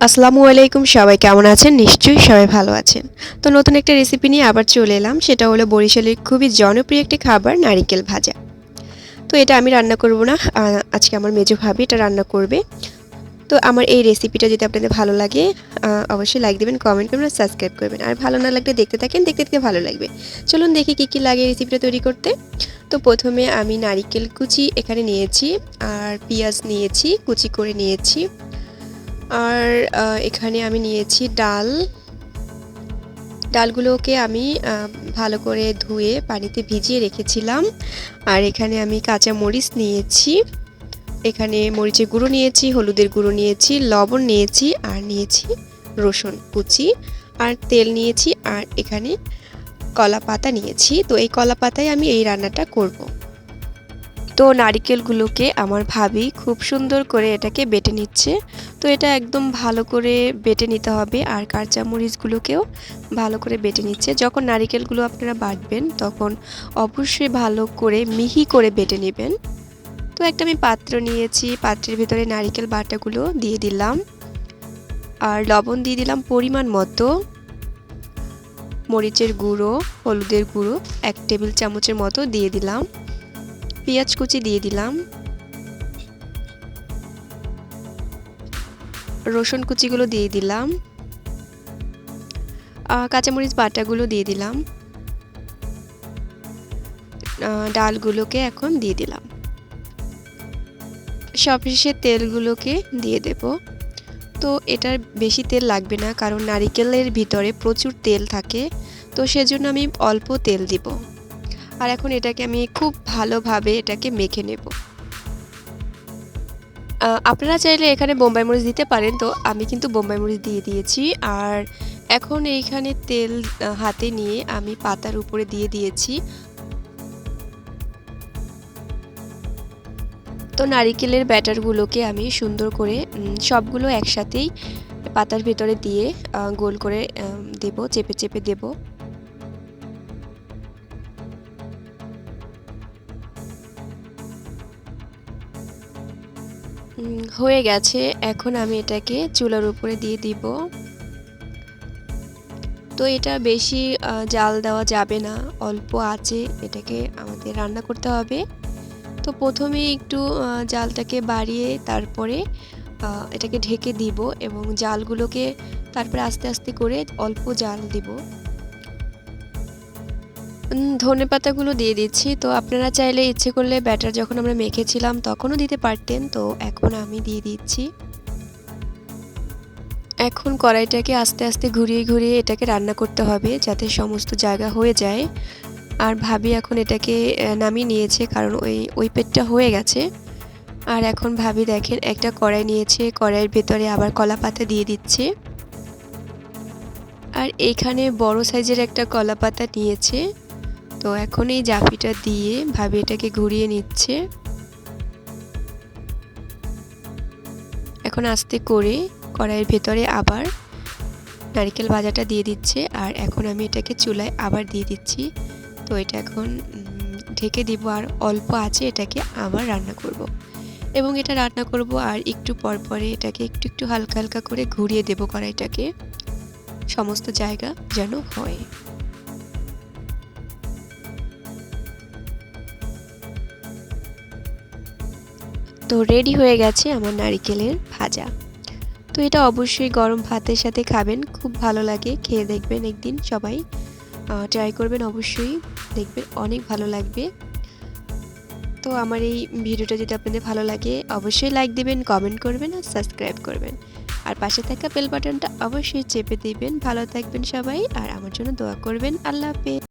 আসসালামু আলাইকুম, সবাই কেমন আছেন? নিশ্চয়ই সবাই ভালো আছেন। তো নতুন একটা রেসিপি নিয়ে আবার চলে এলাম। সেটা হলো বরিশালের খুবই জনপ্রিয় একটি খাবার, নারিকেল ভাজা। তো এটা আমি রান্না করব না, আজকে আমার মেজো ভাবি এটা রান্না করবে। তো আমার এই রেসিপিটা যদি আপনাদের ভালো লাগে, অবশ্যই লাইক দিবেন, কমেন্ট করবেন আর সাবস্ক্রাইব করবেন। আর ভালো না লাগলে দেখতে থাকেন, দেখতে দেখতে ভালো লাগবে। চলুন দেখি কী কী লাগে রেসিপিটা তৈরি করতে। তো প্রথমে আমি নারিকেল কুচি এখানে নিয়েছি, আর পেঁয়াজ নিয়েছি, কুচি করে নিয়েছি। আর এখানে আমি নিয়েছি ডালগুলোকে আমি ভালো করে ধুয়ে পানিতে ভিজিয়ে রেখেছিলাম। আর এখানে আমি কাঁচা মরিচ নিয়েছি, এখানে মরিচের গুঁড়ো নিয়েছি, হলুদের গুঁড়ো নিয়েছি, লবণ নিয়েছি, আর নিয়েছি রসুন কুচি, আর তেল নিয়েছি, আর এখানে কলা পাতা নিয়েছি। তো এই কলা পাতায় আমি এই রান্নাটা করব। তো নারিকেলগুলোকে আমার ভাবি খুব সুন্দর করে এটাকে বেটে নিচ্ছে। তো এটা একদম ভালো করে বেটে নিতে হবে, আর কাঁচামরিচগুলোকেও ভালো করে বেটে নিচ্ছে। যখন নারিকেলগুলো আপনারা বাটবেন তখন অবশ্যই ভালো করে মিহি করে বেটে নেবেন। তো একটা আমি পাত্র নিয়েছি, পাত্রের ভিতরে নারিকেল বাটাগুলো দিয়ে দিলাম, আর লবণ দিয়ে দিলাম পরিমাণ মতো, মরিচের গুঁড়ো, হলুদের গুঁড়ো 1 টেবিল চামচের মতো দিয়ে দিলাম, পেঁয়াজ কুচি দিয়ে দিলাম, রসুন কুচিগুলো দিয়ে দিলাম, কাঁচামরিচ বাটাগুলো দিয়ে দিলাম, ডালগুলোকে এখন দিয়ে দিলাম, সবশেষে তেলগুলোকে দিয়ে দেব। তো এটার বেশি তেল লাগবে না, কারণ নারিকেলের ভিতরে প্রচুর তেল থাকে, তো সেজন্য আমি অল্প তেল দিব। আর এখন এটাকে আমি খুব ভালোভাবে এটাকে মেখে নেব। আপনারা চাইলে এখানে বোম্বাই মরিচ দিতে পারেন, তো আমি কিন্তু বোম্বাই মরিচ দিয়ে দিয়েছি। আর এখন এইখানে তেল হাতে নিয়ে আমি পাতার উপরে দিয়ে দিয়েছি। তো নারিকেলের ব্যাটারগুলোকে আমি সুন্দর করে সবগুলো একসাথেই পাতার ভেতরে দিয়ে গোল করে দেব, চেপে চেপে দেব। হয়ে গেছে, এখন আমি এটাকে চুলার উপরে দিয়ে দিব। তো এটা বেশি জাল দেওয়া যাবে না, অল্প আঁচে এটাকে আমাদের রান্না করতে হবে। তো প্রথমে একটু জালটাকে বাড়িয়ে তারপরে এটাকে ঢেকে দিব, এবং জালগুলোকে তারপরে আস্তে আস্তে করে অল্প জাল দিব। ধনেপাতাগুলো দিয়ে দিচ্ছি। তো আপনারা চাইলে ইচ্ছে করলে ব্যাটার যখন আমরা মেখেছিলাম তখনও দিতে পারতেন, তো এখন আমি দিয়ে দিচ্ছি। এখন কড়াইটাকে আস্তে আস্তে ঘুরিয়ে ঘুরিয়ে এটাকে রান্না করতে হবে, যাতে সমস্ত জায়গা হয়ে যায়। আর ভাবি এখন এটাকে নামিয়ে নিয়েছে, কারণ ওই পেটটা হয়ে গেছে। আর এখন ভাবি দেখেন একটা কড়াই নিয়েছে, কড়াইয়ের ভেতরে আবার কলা পাতা দিয়ে দিচ্ছে। আর এখানে বড় সাইজের একটা কলা পাতা নিয়েছে। তো এখন এই জাফিটা দিয়ে ভাবি এটাকে ঘুরিয়ে নিচ্ছে। এখন আস্তে করে কড়াইয়ের ভেতরে আবার নারকেল ভাজাটা দিয়ে দিচ্ছে, আর এখন আমি এটাকে চুলায় আবার দিয়ে দিচ্ছি। তো এটা এখন ঢেকে দিব, আর অল্প আছে এটাকে আবার রান্না করব। এবং এটা রান্না করব, আর একটু পর পরে এটাকে একটু একটু হালকা হালকা করে ঘুরিয়ে দেব কড়াইটাকে, সমস্ত জায়গা যেন হয়। তো রেডি হয়ে গেছে আমার নারিকেলের ভাজা। তো এটা অবশ্যই গরম ভাতের সাথে খাবেন, খুব ভালো লাগে। খেয়ে দেখবেন একদিন, সবাই ট্রাই করবেন, অবশ্যই দেখবেন অনেক ভালো লাগবে। তো আমার এই ভিডিওটা যদি আপনাদের ভালো লাগে অবশ্যই লাইক দিবেন, কমেন্ট করবেন আর সাবস্ক্রাইব করবেন। আর পাশে থাকা বেল বাটনটা অবশ্যই চেপে দিবেন। ভালো থাকবেন সবাই, আর আমার জন্য দোয়া করবেন। আল্লাহ হাফেজ।